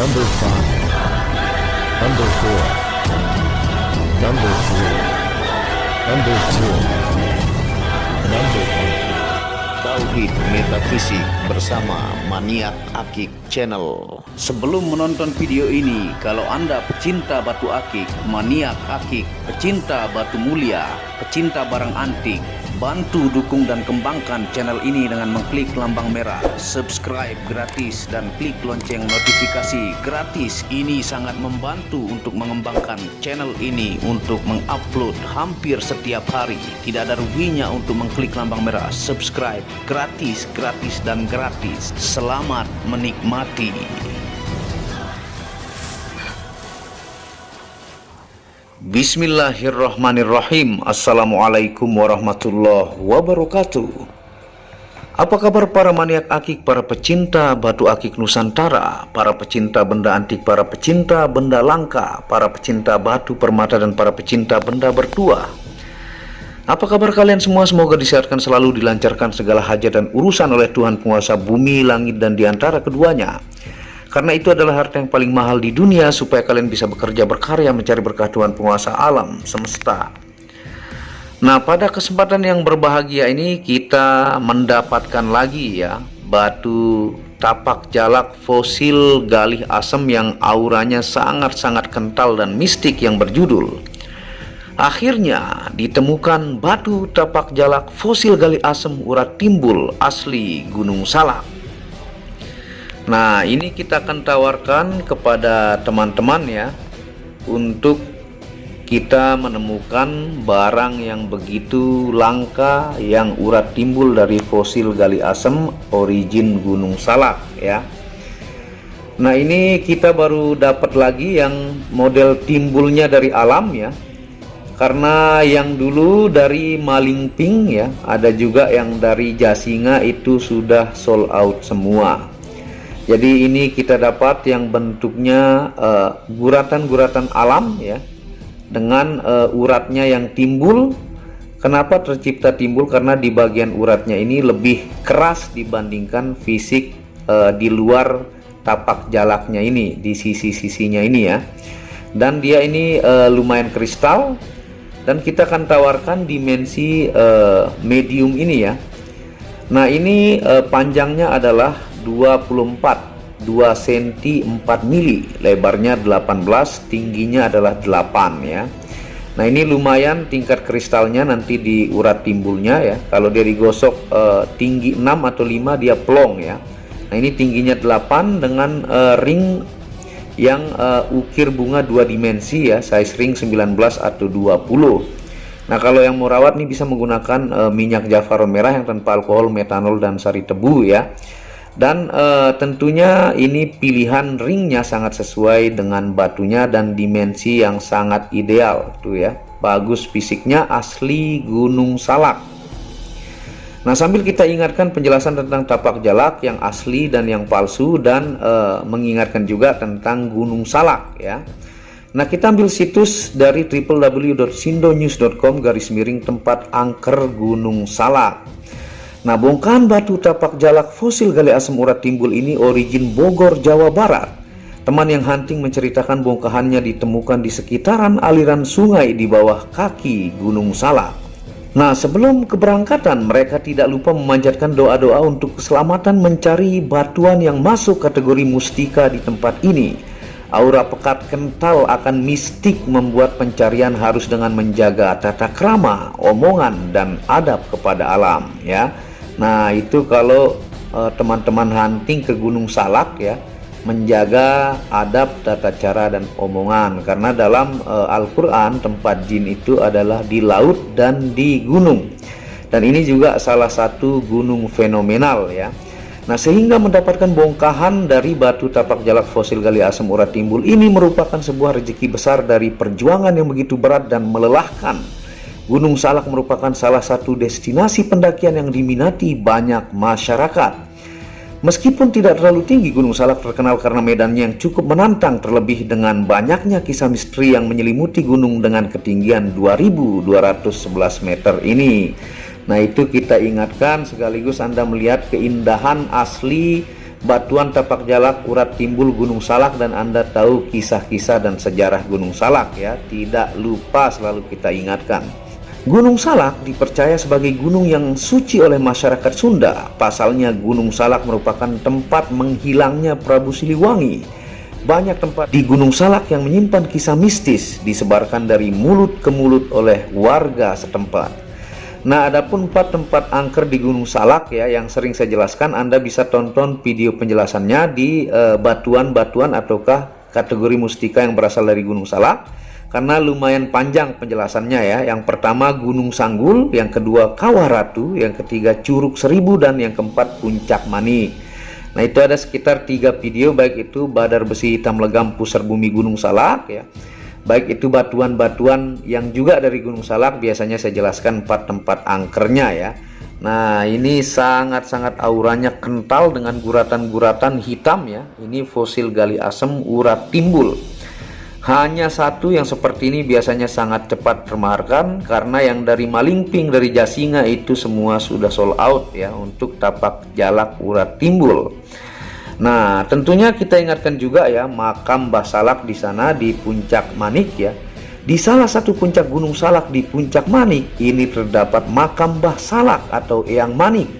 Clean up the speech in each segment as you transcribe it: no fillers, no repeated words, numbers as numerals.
Number 5, Number 4, Number 3, Number 2, Number 1. Tauhid Metafisik bersama Maniak Akik Channel. Sebelum menonton video ini, kalau Anda pecinta batu akik, maniak akik, pecinta batu mulia, pecinta barang antik, bantu dukung dan kembangkan channel ini dengan mengklik lambang merah, subscribe gratis dan klik lonceng notifikasi gratis. Ini sangat membantu untuk mengembangkan channel ini untuk mengupload hampir setiap hari. Tidak ada ruginya untuk mengklik lambang merah, subscribe gratis, gratis dan gratis. Selamat menikmati. Bismillahirrahmanirrahim. Assalamualaikum warahmatullahi wabarakatuh. Apa kabar para maniak akik, para pecinta batu akik Nusantara, para pecinta benda antik, para pecinta benda langka, para pecinta batu permata, dan para pecinta benda bertuah? Apa kabar kalian semua? Semoga disehatkan selalu, dilancarkan segala hajat dan urusan oleh Tuhan penguasa bumi, langit, dan diantara keduanya. Karena itu adalah harta yang paling mahal di dunia, supaya kalian bisa bekerja berkarya mencari berkah Tuhan penguasa alam semesta. Nah, pada kesempatan yang berbahagia ini kita mendapatkan lagi ya batu tapak jalak fosil galih asem yang auranya sangat-sangat kental dan mistik yang berjudul akhirnya ditemukan batu tapak jalak fosil galih asem urat timbul asli Gunung Salak. Nah, ini kita akan tawarkan kepada teman-teman ya, untuk kita menemukan barang yang begitu langka yang urat timbul dari fosil galih asem origin Gunung Salak ya. Nah, ini kita baru dapat lagi yang model timbulnya dari alam ya. Karena yang dulu dari Malingping ya, ada juga yang dari Jasinga, itu sudah sold out semua. Jadi ini kita dapat yang bentuknya guratan-guratan alam ya, dengan uratnya yang timbul. Kenapa tercipta timbul? Karena di bagian uratnya ini lebih keras dibandingkan fisik di luar tapak jalaknya ini, di sisi-sisinya ini ya. Dan dia ini lumayan kristal, dan kita akan tawarkan dimensi medium ini ya. Nah, ini panjangnya adalah 24, 2 cm 4 mili, lebarnya 18, tingginya adalah 8 ya. Nah, ini lumayan tingkat kristalnya nanti di urat timbulnya ya. Kalau dia digosok tinggi 6 atau 5, dia plong ya. Nah, ini tingginya 8 dengan ring yang ukir bunga 2 dimensi ya, size ring 19 atau 20. Nah, kalau yang mau rawat nih bisa menggunakan minyak javaron merah yang tanpa alkohol, metanol, dan sari tebu ya. Dan tentunya ini pilihan ringnya sangat sesuai dengan batunya dan dimensi yang sangat ideal tuh ya. Bagus fisiknya, asli Gunung Salak. Nah, sambil kita ingatkan penjelasan tentang tapak jalak yang asli dan yang palsu, dan mengingatkan juga tentang Gunung Salak ya. Nah, kita ambil situs dari www.sindonews.com/tempat angker Gunung Salak. Nah, bongkahan batu tapak jalak fosil galih asem urat timbul ini origin Bogor, Jawa Barat. Teman yang hunting menceritakan bongkahannya ditemukan di sekitaran aliran sungai di bawah kaki Gunung Salak. Nah, sebelum keberangkatan mereka tidak lupa memanjatkan doa-doa untuk keselamatan mencari batuan yang masuk kategori mustika di tempat ini. Aura pekat kental akan mistik membuat pencarian harus dengan menjaga tata krama, omongan, dan adab kepada alam ya. Nah, itu kalau teman-teman hunting ke Gunung Salak ya, menjaga adab, tata cara, dan omongan. Karena dalam Al-Quran tempat jin itu adalah di laut dan di gunung. Dan ini juga salah satu gunung fenomenal ya. Nah, sehingga mendapatkan bongkahan dari batu tapak jalak fosil galih asem urat timbul ini merupakan sebuah rezeki besar dari perjuangan yang begitu berat dan melelahkan. Gunung Salak merupakan salah satu destinasi pendakian yang diminati banyak masyarakat. Meskipun tidak terlalu tinggi, Gunung Salak terkenal karena medannya yang cukup menantang, terlebih dengan banyaknya kisah misteri yang menyelimuti gunung dengan ketinggian 2211 meter ini. Nah, itu kita ingatkan sekaligus Anda melihat keindahan asli batuan tapak jalak urat timbul Gunung Salak, dan Anda tahu kisah-kisah dan sejarah Gunung Salak ya, tidak lupa selalu kita ingatkan. Gunung Salak dipercaya sebagai gunung yang suci oleh masyarakat Sunda. Pasalnya Gunung Salak merupakan tempat menghilangnya Prabu Siliwangi. Banyak tempat di Gunung Salak yang menyimpan kisah mistis disebarkan dari mulut ke mulut oleh warga setempat. Nah, adapun 4 tempat angker di Gunung Salak ya yang sering saya jelaskan, Anda bisa tonton video penjelasannya di batuan-batuan ataukah kategori mustika yang berasal dari Gunung Salak, karena lumayan panjang penjelasannya ya. Yang pertama Gunung Sanggul, yang kedua Kawah Ratu, yang ketiga Curug Seribu, dan yang keempat Puncak Mani. Nah, itu ada sekitar 3 video, baik itu Badar Besi Hitam Legam Pusar Bumi Gunung Salak ya, baik itu batuan-batuan yang juga dari Gunung Salak. Biasanya saya jelaskan 4 tempat angkernya ya. Nah, ini sangat-sangat auranya kental dengan guratan-guratan hitam ya. Ini fosil gali asem urat timbul. Hanya satu yang seperti ini biasanya sangat cepat termaharkan, karena yang dari Malingping, dari Jasinga itu semua sudah sold out ya untuk tapak jalak urat timbul. Nah, tentunya kita ingatkan juga ya, makam Mbah Salak di sana di Puncak Manik ya. Di salah satu puncak Gunung Salak di Puncak Manik ini terdapat makam Mbah Salak atau Eyang Manik,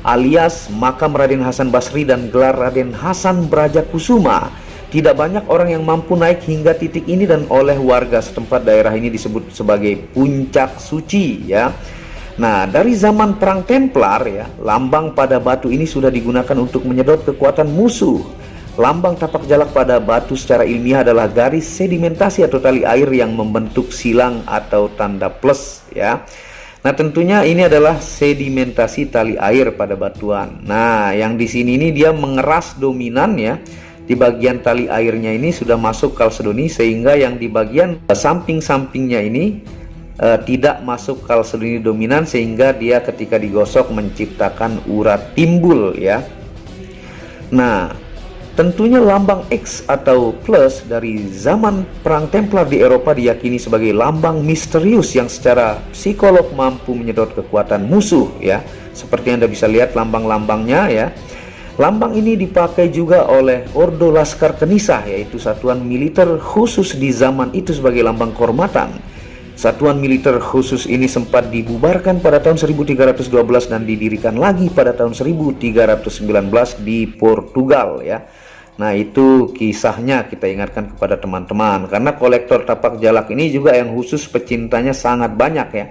alias makam Raden Hasan Basri dan gelar Raden Hasan Brajakusuma. Tidak banyak orang yang mampu naik hingga titik ini, dan oleh warga setempat daerah ini disebut sebagai Puncak Suci ya. Nah, dari zaman Perang Templar ya, lambang pada batu ini sudah digunakan untuk menyedot kekuatan musuh. Lambang tapak jalak pada batu secara ilmiah adalah garis sedimentasi atau tali air yang membentuk silang atau tanda plus ya. Nah, tentunya ini adalah sedimentasi tali air pada batuan. Nah, yang di sini ini dia mengeras dominan ya. Di bagian tali airnya ini sudah masuk kalsedoni, sehingga yang di bagian samping-sampingnya ini tidak masuk kalsedoni dominan, sehingga dia ketika digosok menciptakan urat timbul ya. Nah, tentunya lambang X atau plus dari zaman Perang Templar di Eropa diyakini sebagai lambang misterius yang secara psikolog mampu menyedot kekuatan musuh ya. Seperti Anda bisa lihat lambang-lambangnya ya. Lambang ini dipakai juga oleh Ordo Laskar Kenisah, yaitu satuan militer khusus di zaman itu sebagai lambang kehormatan. Satuan militer khusus ini sempat dibubarkan pada tahun 1312 dan didirikan lagi pada tahun 1319 di Portugal ya. Nah, itu kisahnya kita ingatkan kepada teman-teman, karena kolektor tapak jalak ini juga yang khusus pecintanya sangat banyak ya,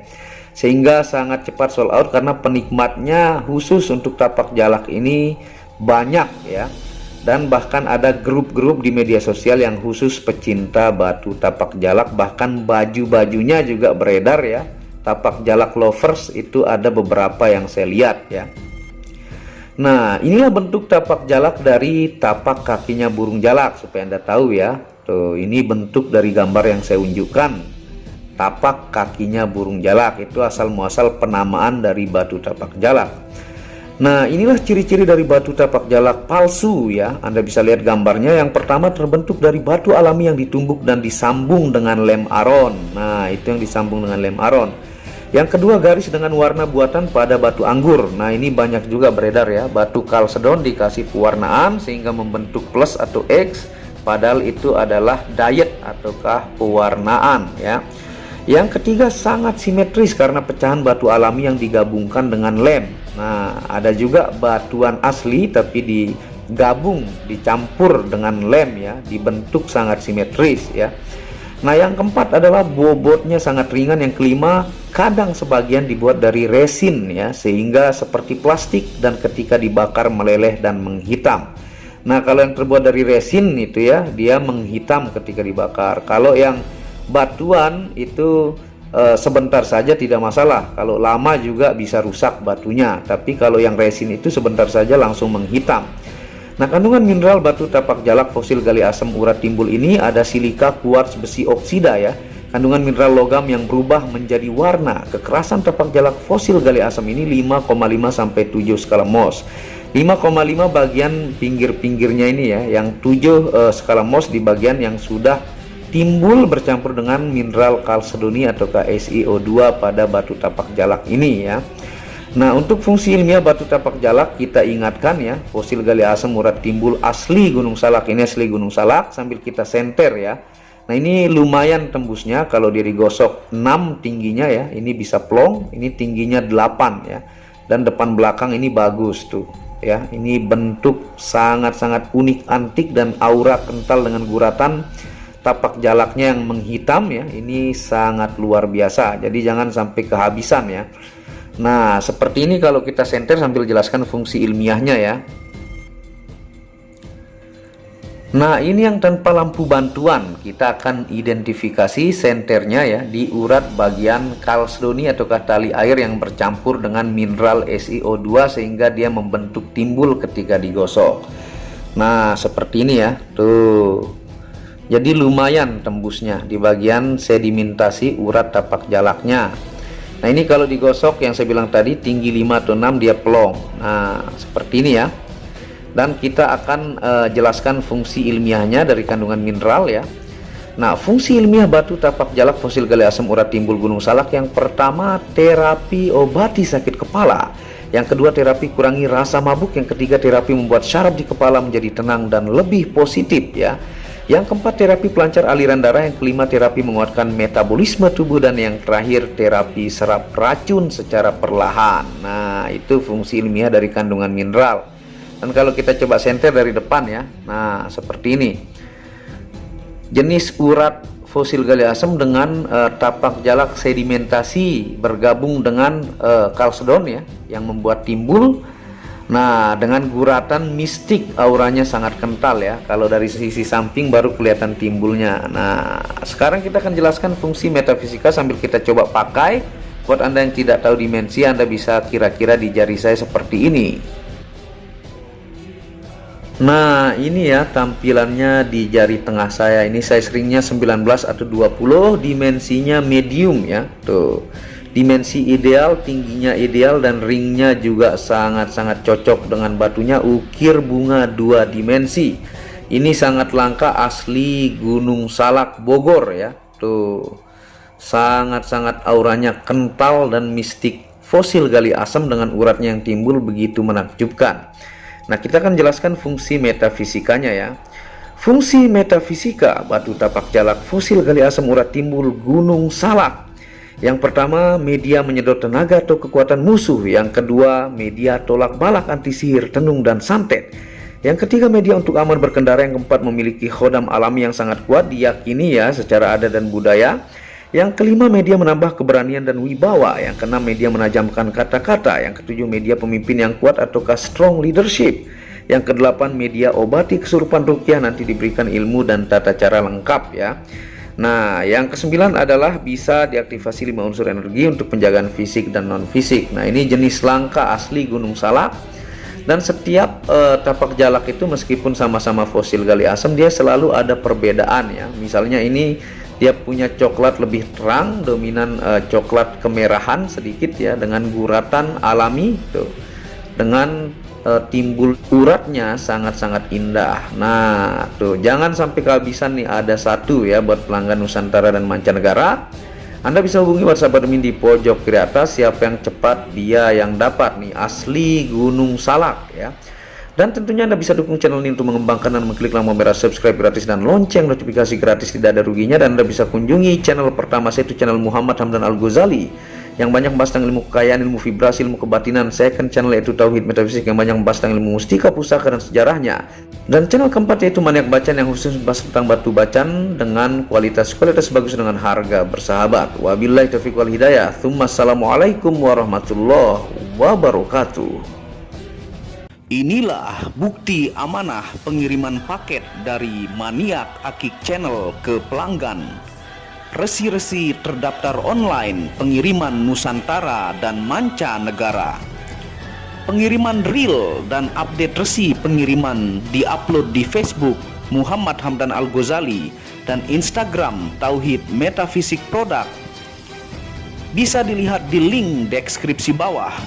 sehingga sangat cepat sold out karena penikmatnya khusus untuk tapak jalak ini banyak ya. Dan bahkan ada grup-grup di media sosial yang khusus pecinta batu tapak jalak, bahkan baju-bajunya juga beredar ya. Tapak jalak lovers itu ada beberapa yang saya lihat ya. Nah, inilah bentuk tapak jalak dari tapak kakinya burung jalak, supaya Anda tahu ya. Tuh, ini bentuk dari gambar yang saya unjukkan. Tapak kakinya burung jalak itu asal muasal penamaan dari batu tapak jalak. Nah, inilah ciri-ciri dari batu tapak jalak palsu ya. Anda bisa lihat gambarnya. Yang pertama terbentuk dari batu alami yang ditumbuk dan disambung dengan lem aron. Nah, itu yang disambung dengan lem aron. Yang kedua, garis dengan warna buatan pada batu anggur. Nah, ini banyak juga beredar ya. Batu kalsedon dikasih pewarnaan sehingga membentuk plus atau X, padahal itu adalah diet ataukah pewarnaan ya. Yang ketiga, sangat simetris karena pecahan batu alami yang digabungkan dengan lem. Nah, ada juga batuan asli tapi digabung, dicampur dengan lem ya, dibentuk sangat simetris ya. Nah, yang keempat adalah bobotnya sangat ringan. Yang kelima, kadang sebagian dibuat dari resin ya, sehingga seperti plastik dan ketika dibakar meleleh dan menghitam. Nah, kalau yang terbuat dari resin itu ya, dia menghitam ketika dibakar. Kalau yang batuan itu sebentar saja tidak masalah, kalau lama juga bisa rusak batunya, tapi kalau yang resin itu sebentar saja langsung menghitam. Nah, kandungan mineral batu tapak jalak fosil gali asem urat timbul ini ada silika, kuarts, besi oksida ya. Kandungan mineral logam yang berubah menjadi warna. Kekerasan tapak jalak fosil gali asem ini 5,5 sampai 7 skala Mohs. 5,5 bagian pinggir-pinggirnya ini ya, yang 7 skala Mohs di bagian yang sudah timbul bercampur dengan mineral kalsedoni atau SiO2 pada batu tapak jalak ini ya. Nah, untuk fungsi ilmiah batu tapak jalak, kita ingatkan ya, fosil gali asam urat timbul asli Gunung Salak. Ini asli Gunung Salak, sambil kita senter ya. Nah, ini lumayan tembusnya, kalau dia digosok 6 tingginya ya, ini bisa plong, ini tingginya 8 ya. Dan depan belakang ini bagus tuh ya. Ini bentuk sangat-sangat unik, antik, dan aura kental dengan guratan tapak jalaknya yang menghitam ya. Ini sangat luar biasa, jadi jangan sampai kehabisan ya. Nah, seperti ini kalau kita senter sambil jelaskan fungsi ilmiahnya ya. Nah, ini yang tanpa lampu bantuan, kita akan identifikasi senternya ya di urat bagian kalsedoni ataukah tali air yang bercampur dengan mineral SiO2 sehingga dia membentuk timbul ketika digosok. Nah, seperti ini ya, tuh. Jadi lumayan tembusnya di bagian sedimentasi urat tapak jalaknya. Nah, ini kalau digosok yang saya bilang tadi tinggi 5 atau 6 dia plong. Nah, seperti ini ya. Dan kita akan jelaskan fungsi ilmiahnya dari kandungan mineral ya. Nah, fungsi ilmiah batu tapak jalak fosil gali asam urat timbul Gunung Salak, yang pertama terapi obati sakit kepala, yang kedua terapi kurangi rasa mabuk, yang ketiga terapi membuat syaraf di kepala menjadi tenang dan lebih positif ya. Yang keempat terapi pelancar aliran darah, yang kelima terapi menguatkan metabolisme tubuh, dan yang terakhir terapi serap racun secara perlahan. Nah, itu fungsi ilmiah dari kandungan mineral. Dan kalau kita coba senter dari depan ya, nah seperti ini. Jenis urat fosil gali asam dengan tapak jalak sedimentasi bergabung dengan kalsedon ya, yang membuat timbul. Nah, dengan guratan mistik, auranya sangat kental ya. Kalau dari sisi samping baru kelihatan timbulnya. Nah, sekarang kita akan jelaskan fungsi metafisika sambil kita coba pakai. Buat Anda yang tidak tahu dimensi, Anda bisa kira-kira di jari saya seperti ini. Nah, ini ya tampilannya di jari tengah saya. Ini size ringnya 19 atau 20, dimensinya medium ya. Tuh. Dimensi ideal, tingginya ideal, dan ringnya juga sangat-sangat cocok dengan batunya, ukir bunga 2 dimensi. Ini sangat langka, asli Gunung Salak Bogor ya. Tuh, sangat-sangat auranya kental dan mistik. Fosil gali asam dengan uratnya yang timbul begitu menakjubkan. Nah, kita akan jelaskan fungsi metafisikanya ya. Fungsi metafisika batu tapak jalak fosil gali asam urat timbul Gunung Salak. Yang pertama, media menyedot tenaga atau kekuatan musuh. Yang kedua, media tolak balak anti sihir, tenung, dan santet. Yang ketiga, media untuk aman berkendara. Yang keempat, memiliki khodam alami yang sangat kuat, diyakini ya secara adat dan budaya. Yang kelima, media menambah keberanian dan wibawa. Yang keenam, media menajamkan kata-kata. Yang ketujuh, media pemimpin yang kuat ataukah strong leadership. Yang kedelapan, media obati kesurupan rukyah, nanti diberikan ilmu dan tata cara lengkap ya. Nah, yang kesembilan adalah bisa diaktifasi 5 unsur energi untuk penjagaan fisik dan non fisik. Nah, ini jenis langka asli Gunung Salak. Dan setiap tapak jalak itu meskipun sama-sama fosil gali asam, dia selalu ada perbedaan ya. Misalnya ini dia punya coklat lebih terang, dominan coklat kemerahan sedikit ya, dengan guratan alami tuh. Dengan timbul uratnya sangat-sangat indah. Nah, tuh jangan sampai kehabisan nih, ada satu ya buat pelanggan Nusantara dan mancanegara. Anda bisa hubungi WhatsApp admin di pojok kiri atas. Siapa yang cepat dia yang dapat nih, asli Gunung Salak ya. Dan tentunya Anda bisa dukung channel ini untuk mengembangkan dan mengklik lampu merah subscribe gratis dan lonceng notifikasi gratis, tidak ada ruginya. Dan Anda bisa kunjungi channel pertama saya, itu channel Muhammad Hamdan Al-Ghazali, yang banyak membahas tentang ilmu kekayaan, ilmu vibrasi, ilmu kebatinan. Second channel yaitu Tauhid Metafisik, yang banyak membahas tentang ilmu mustika, pusaka, dan sejarahnya. Dan channel keempat yaitu Maniak Bacaan, yang khusus membahas tentang batu bacaan dengan kualitas bagus dengan harga bersahabat. Wabillahi taufiq wal hidayah. Assalamualaikum warahmatullahi wabarakatuh. Inilah bukti amanah pengiriman paket dari Maniak Akik Channel ke pelanggan. Resi-resi terdaftar online pengiriman Nusantara dan mancanegara. Pengiriman real dan update resi pengiriman diupload di Facebook Muhammad Hamdan Al-Ghazali dan Instagram Tauhid Metafisik Produk. Bisa dilihat di link deskripsi bawah.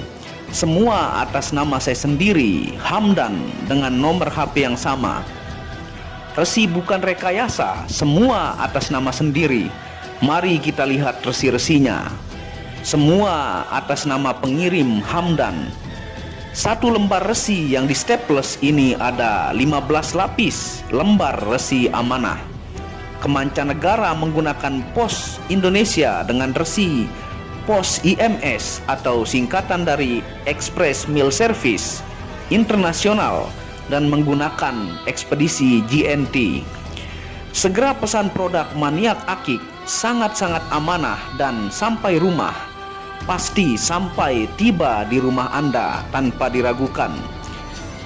Semua atas nama saya sendiri, Hamdan, dengan nomor HP yang sama. Resi bukan rekayasa, semua atas nama sendiri. Mari kita lihat resi-resinya. semua atas nama pengirim Hamdan. Satu lembar resi yang di staples ini ada 15 lapis lembar resi amanah. Kemancanegara menggunakan pos Indonesia dengan resi pos IMS atau singkatan dari Express Mail Service Internasional dan menggunakan ekspedisi GNT. Segera pesan produk maniak akik sangat-sangat amanah dan sampai rumah. Pasti sampai tiba di rumah Anda tanpa diragukan.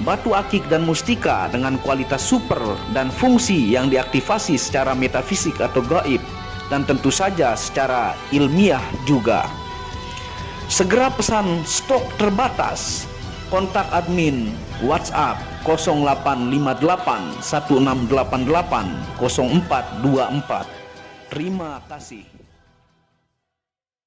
Batu akik dan mustika dengan kualitas super dan fungsi yang diaktifasi secara metafisik atau gaib dan tentu saja secara ilmiah juga. Segera pesan stok terbatas. Kontak admin WhatsApp 0858 1688 0424. Terima kasih.